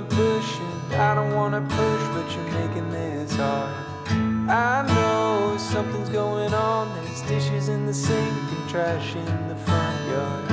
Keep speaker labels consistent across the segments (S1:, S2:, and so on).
S1: the bush, and I don't wanna push, but you're making this hard. I know something's going on. There's dishes in the sink and trash in the front yard.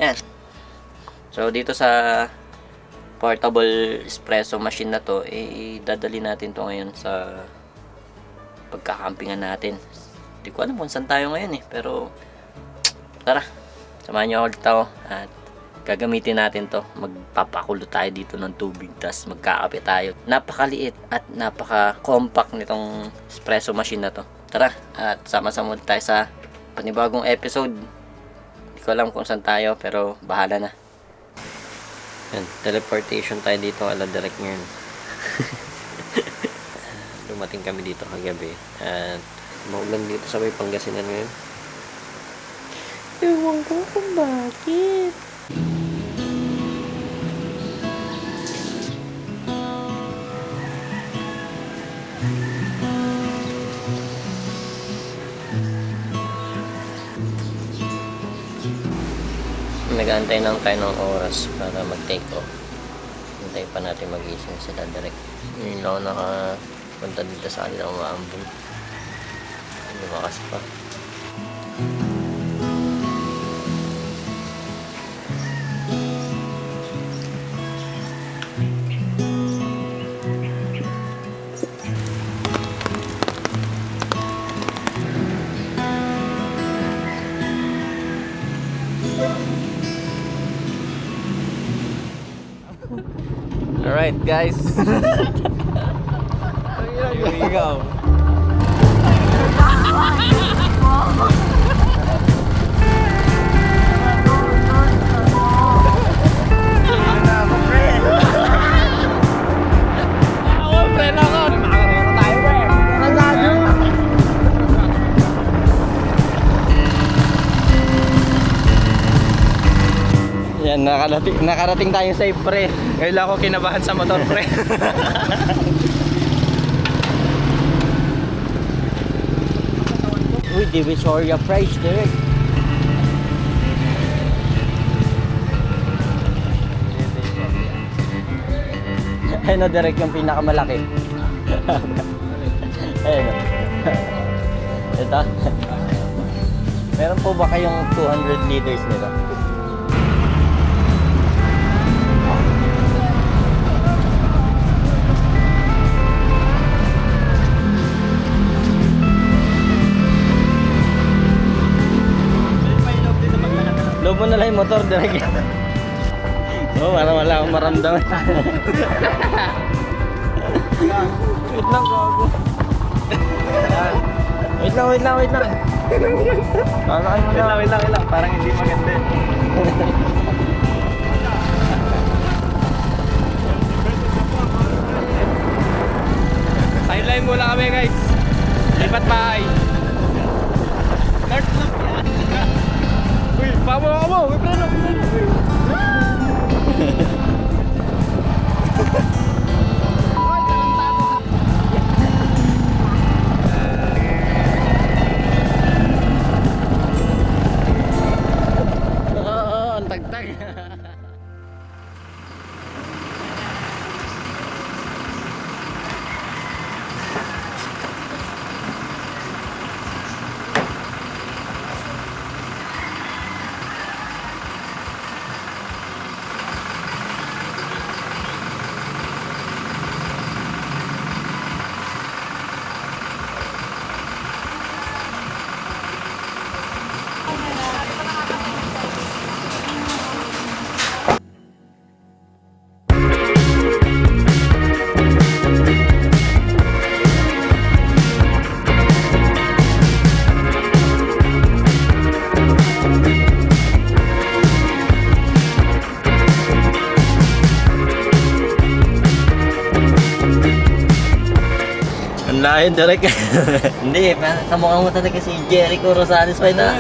S2: Yan. So, dito sa portable espresso machine na to, dadali natin to ngayon sa pagkakampingan natin. Hindi ko alam kung saan tayo ngayon pero tara, samahan nyo ako dito at gagamitin natin to. Magpapakulo tayo dito ng tubig, tas magkakape tayo. Napakaliit at napaka-compact nitong espresso machine na to. Tara, at sama-sama tayo sa panibagong episode. Hindi ko alam kung saan tayo, pero bahala na. Yan, teleportation tayo dito ala direct ngayon. Dumating kami dito kagabi at maulan dito sa may Pangasinan ngayon. Ewan ko kung bakit. Nag-aantay lang tayo ng oras para mag-take off. Antay pa natin mag-ising sila direct. Hindi na ako nakapunta dito sa kanilang maambon. Lumakas pa.
S1: Alright guys. Here we go.
S2: Yan, nakarating tayo safe, pre.
S1: Ngayon lang ako kinabahan sa motor, pre.
S2: Uy, Divisoria price, direct. Ayun o, direct yung pinakamalaki. Ayun o. Ito. Meron po ba kayong 200 liters nito? Slow mo na lang yung motor, direct. Oh, para wala akong maramdaman. Wait lang, gago. Wait lang. Wait lang. Parang hindi maganda.
S3: Sideline muna kami guys. Lipat bahay. Start lang yan. Uy, pamo. Uy, preno.
S2: Oo, ang tagtag. Lain direct. Hindi, kamukha mo talaga si Jericho Rosales pa na.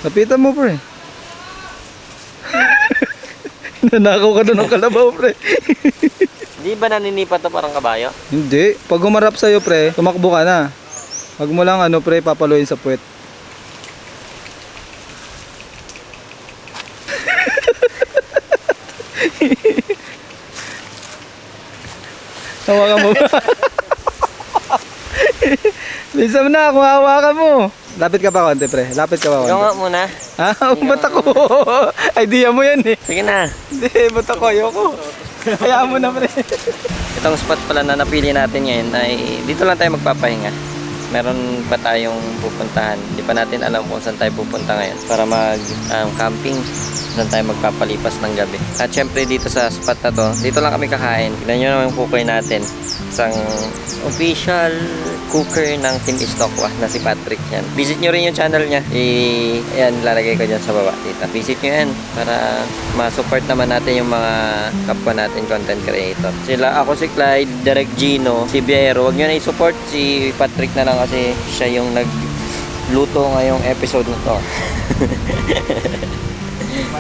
S4: Lapitan mo, pre. Nanakaw ka doon ng kalabaw, pre.
S2: Di ba naninipat to parang kabayo?
S4: Hindi. Pag humarap sa'yo, pre, tumakbo ka na. Wag mo lang, pre, papaluin sa puwet. Hawakan mo ba? Bisa mo na, kung hawakan mo. Lapit ka pa konti, pre. Lapit ka pa konti.
S2: Ikaw nga muna.
S4: Ha? Ba't ako? Idea mo yan eh.
S2: Sige na.
S4: Hindi, ba't ako? Ayoko. Hayaan mo na, pre.
S2: Itong spot pala na napili natin ngayon ay dito lang tayo magpapahinga. Meron pa tayong pupuntahan. Hindi pa natin alam kung saan tayo pupunta ngayon para mag-camping. Saan tayo magpapalipas ng gabi. At syempre dito sa spot na to, dito lang kami kakain. Tignan nyo naman yung cooker natin. Isang official cooker ng Team Istokwa na si Patrick yan. Visit nyo rin yung channel niya. Ayan, lalagay ko dyan sa baba dito. Visit nyo yan para ma-support naman natin yung mga kapwa natin content creator. Ako si Clyde, Derek Gino, si Biero. Huwag nyo na i-support si Patrick na lang kasi siya yung nagluto ngayong episode na to.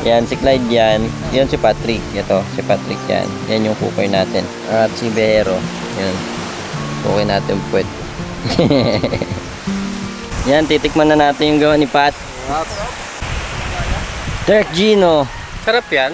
S2: Yan, si Clyde yan. Yan si Patrick. Ito, si Patrick yan. Yan yung cooker natin. At si Biero. Yan. Cooker natin puwet. Yan, titikman na natin yung gawa ni Pat. Derek Gino.
S3: Sarap yan.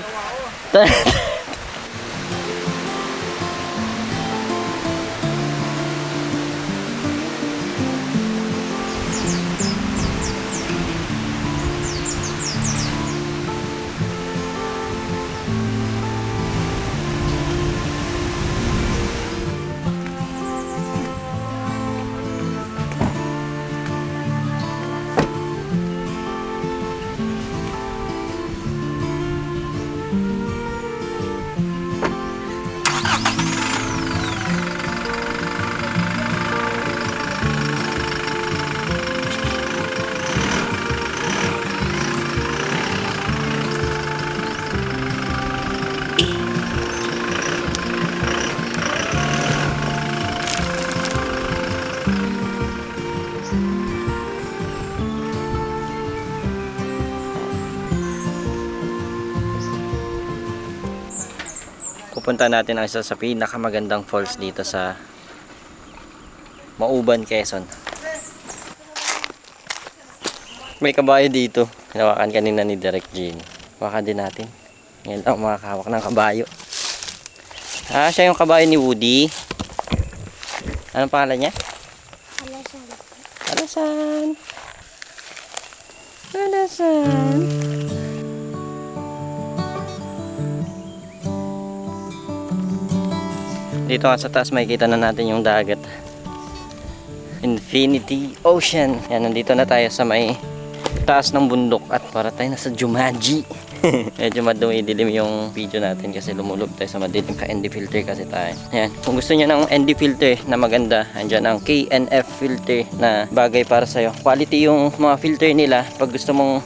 S2: Pupunta natin ang isa sa pinakamagandang falls dito sa Mauban, Quezon. May kabayo dito. Hinawakan kanina ni Derek Jean. Hawakan din natin. Ngayon lang makakahawak ng kabayo. Siya yung kabayo ni Woody. Anong pangalan niya?
S5: Alasan.
S2: Alasan. Alasan. Dito nga sa taas makikita na natin yung dagat. Infinity Ocean. Yan, nandito na tayo sa may taas ng bundok at para tayo nasa Jumanji. Medyo madumi-dilim yung video natin kasi lumulog tayo sa madilim ka ND filter kasi tayo. Yan. Kung gusto niyo ng ND filter na maganda, andyan ang KNF filter na bagay para sa'yo. Quality yung mga filter nila pag gusto mong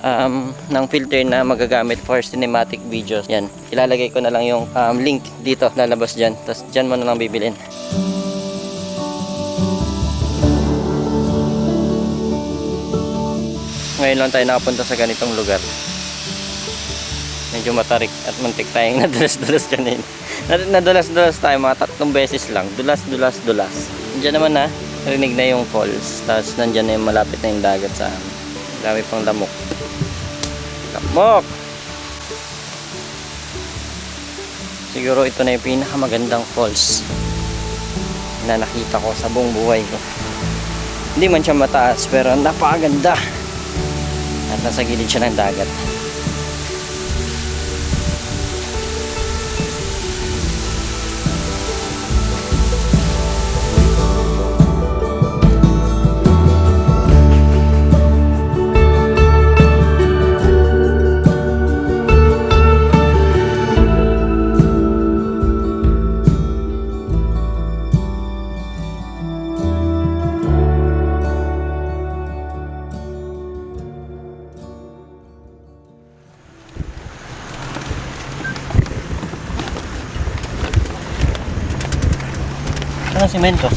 S2: ng filter na magagamit for cinematic videos. Yan. Ilalagay ko na lang yung link dito. Lalabas dyan. Tapos dyan mo na lang bibilin. Ngayon lang tayo nakapunta sa ganitong lugar. Medyo matarik at muntik tayong nadulas-dulas kanina. Nadulas-dulas tayo mga 3 beses lang. Dulas. Diyan naman na, rinig na yung falls. Tapos nandyan na yung malapit na yung dagat sa amin. Dami pang lamok. Lamok! Siguro ito na yung pinakamagandang falls na nakita ko sa buong buhay ko. Hindi man siya mataas pero napakaganda. At nasa gilid siya ng dagat. Anong simento?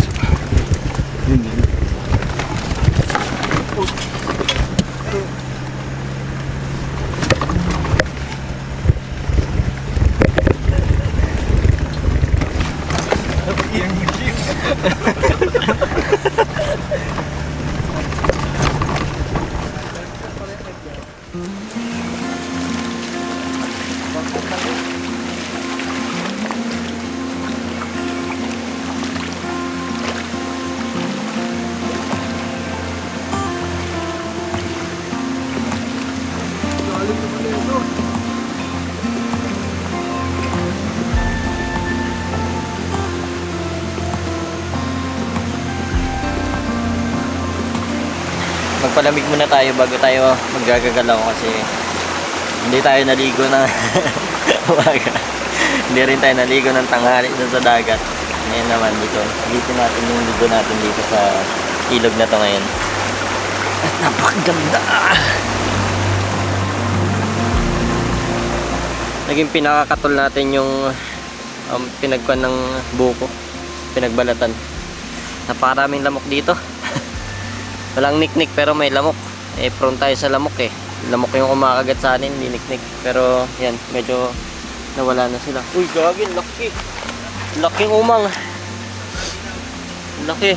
S2: Magpalamig muna tayo bago tayo maggagalaw kasi hindi tayo naligo na umaga. Hindi rin tayo naligo ng tanghali dun sa dagat. Ngayon naman dito, dito natin yung ligo natin dito sa ilog na to ngayon. At napakaganda! Naging pinakakatol natin yung pinagkuhan ng buko, pinagbalatan. Naparaming lamok dito. Walang niknik pero may lamok. Eh prone tayo sa lamok eh. Lamok yung kumakagat sa anin, hindi niknik. Pero yan, medyo nawala na sila. Uy, gagin, laki. Laking umang. Laki.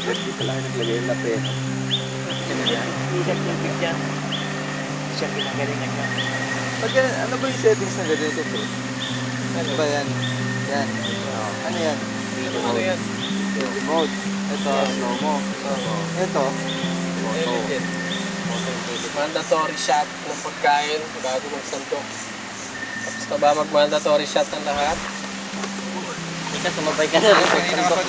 S4: Dito lang naglagay na pera.
S2: Ikat yung picture. Siya pinagalingan niya.
S4: Pag ano ba yung settings na ganito bro? Ano ba yan? Yan. Ano yan?
S3: Ano yan?
S4: Mode. Ito, slow mo. Ito.
S3: Edit. Mandatory shot ng pagkain bago magsantok. Tapos na ba mag-mandatory shot ng lahat?
S2: Ika, sumabay ka na rin pagsantok.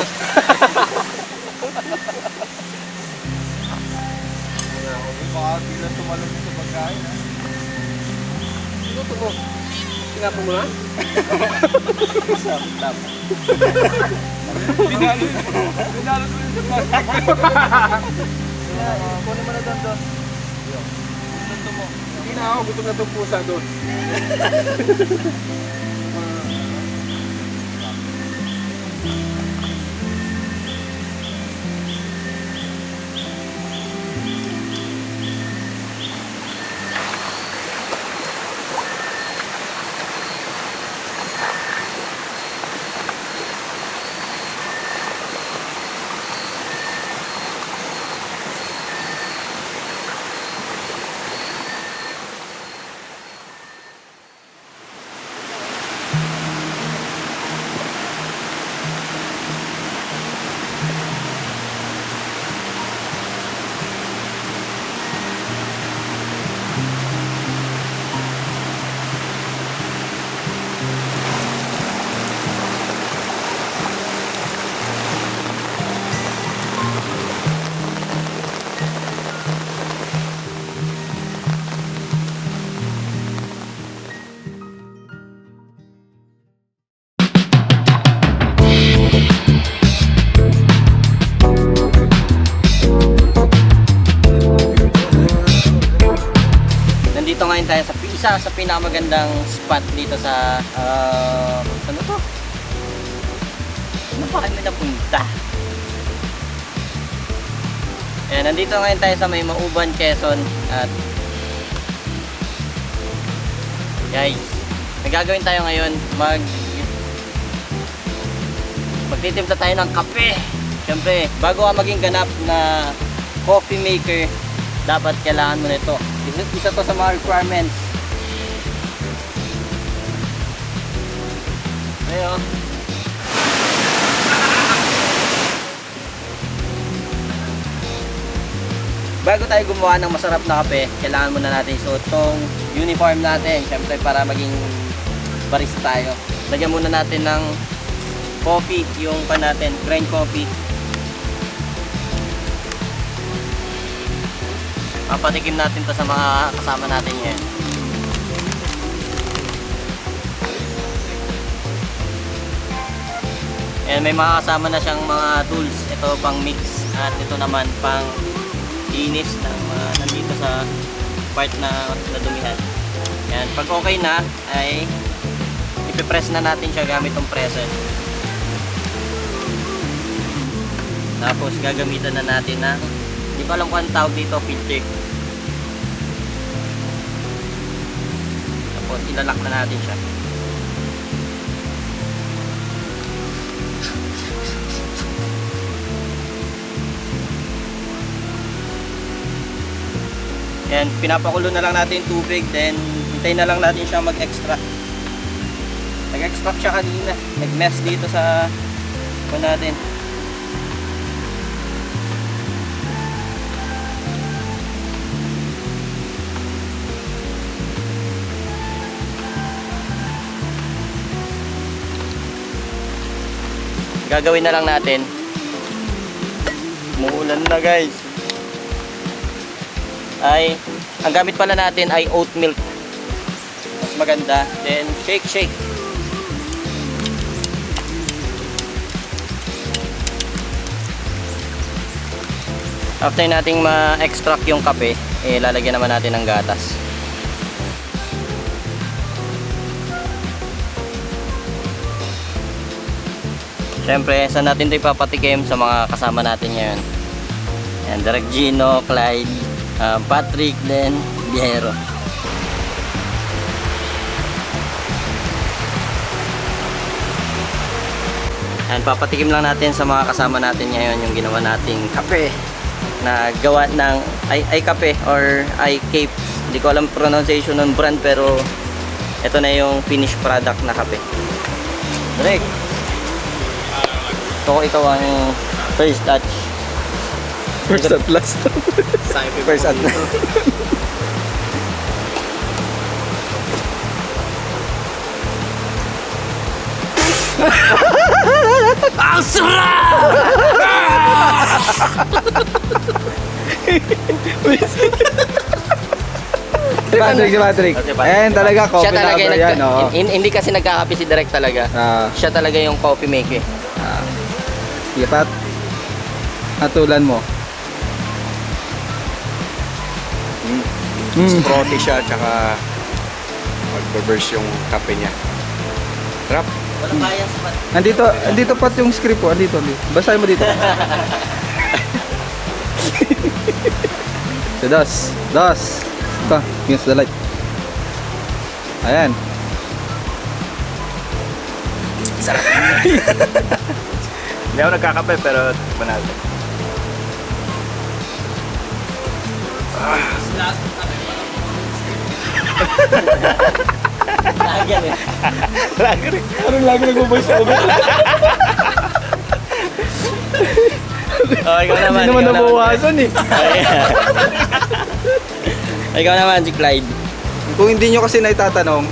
S4: Baka bilang tumalong sa pagkain ha?
S3: Ito mo. Tinapon mo na?
S4: Sabit lang. Binalo ko yung sa plastic. Kunin mo na doon doon. Gusto mo.
S3: Hindi na ako. Gusto na itong pusa doon.
S2: isa sa pinakamagandang spot dito sa ano to? Ano pa kami napunta? Ayan, nandito ngayon tayo sa may Mauban, Quezon. At guys, nagagawin tayo ngayon, magtitimpla tayo ng kape. Siyempre, bago ka maging ganap na coffee maker, dapat kailangan mo nito. Isa to sa mga requirements. Ayun. Bago tayo gumawa ng masarap na kape, kailangan muna natin isuot tong uniform natin. Siyempre para maging barista tayo. Lagyan muna natin ng coffee, yung pan natin, grind coffee. Papatikim natin to sa mga kasama natin ngayon. And may mga kasama na siyang mga tools. Ito pang mix at ito naman pang linis na nandito sa part na nadumihan. Yan, pag okay na ay ipipress na natin siya gamit tong presser. Tapos gagamitan na natin ng, hindi ko alam kung anong tawag dito, filter. Tapos ilalak na natin siya. Yan, pinapakulo na lang natin yung tubig, then hintayin na lang natin siya mag-extract. Nag-extract siya kanina, nag-mess dito sa natin. Gagawin na lang natin. Umuulan na guys. Ay, ang gamit pala natin ay oat milk. Mas maganda. Then, shake. After nating ma-extract yung kape, lalagyan naman natin ng gatas. Siyempre, saan natin ito ipapatikim sa mga kasama natin ngayon. Yan, Direk Gino, Clyde, Patrick, then Viero. And papatikim lang natin sa mga kasama natin ngayon yung ginawa nating kape na gawa ng ay kape or ay cape. Hindi ko alam pronunciation ng brand pero ito na yung finished product na kape. Direk, so ikaw ang first touch.
S4: First at last.
S2: First at last. Ang sarap!
S4: Si Patrick. Ayan talaga, coffee
S2: Siya talaga
S4: lover yan. Oo.
S2: hindi kasi nagkakape si Direk talaga. Siya talaga yung coffee maker.
S4: Sige Pat, hatulan mo.
S5: Frothy siya, tsaka mag-burst yung kape niya. Sarap.
S2: Walang kaya sa Pat.
S4: Andito Pat yung script po. Andito. Basahin mo dito. So, das. Ito, against the light. Ayan.
S5: Sarap. Hindi ako nagkakape, pero banal.
S2: Lagyan eh.
S4: Anong lagi nag-voice over?
S2: Oh, ikaw naman.
S4: Hindi naman nabawasan eh.
S2: Ikaw naman, si Clyde.
S4: Kung hindi nyo kasi naitatanong,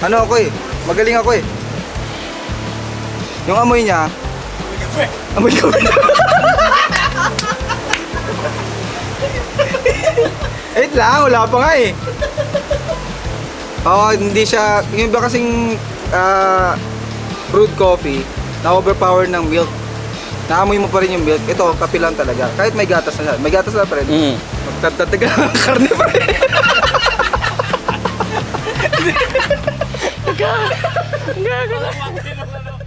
S4: ano ako eh, magaling ako eh. Yung amoy niya, amoy kape. Wait lang, wala pa nga eh. Oo, hindi siya, yung iba kasing brewed coffee, na-overpower ng milk. Naamoy mo pa rin yung milk. Ito, kape lang talaga. Kahit may gatas na siya. May gatas na pa rin. Magtataga ng karne pa rin.
S3: Gago na.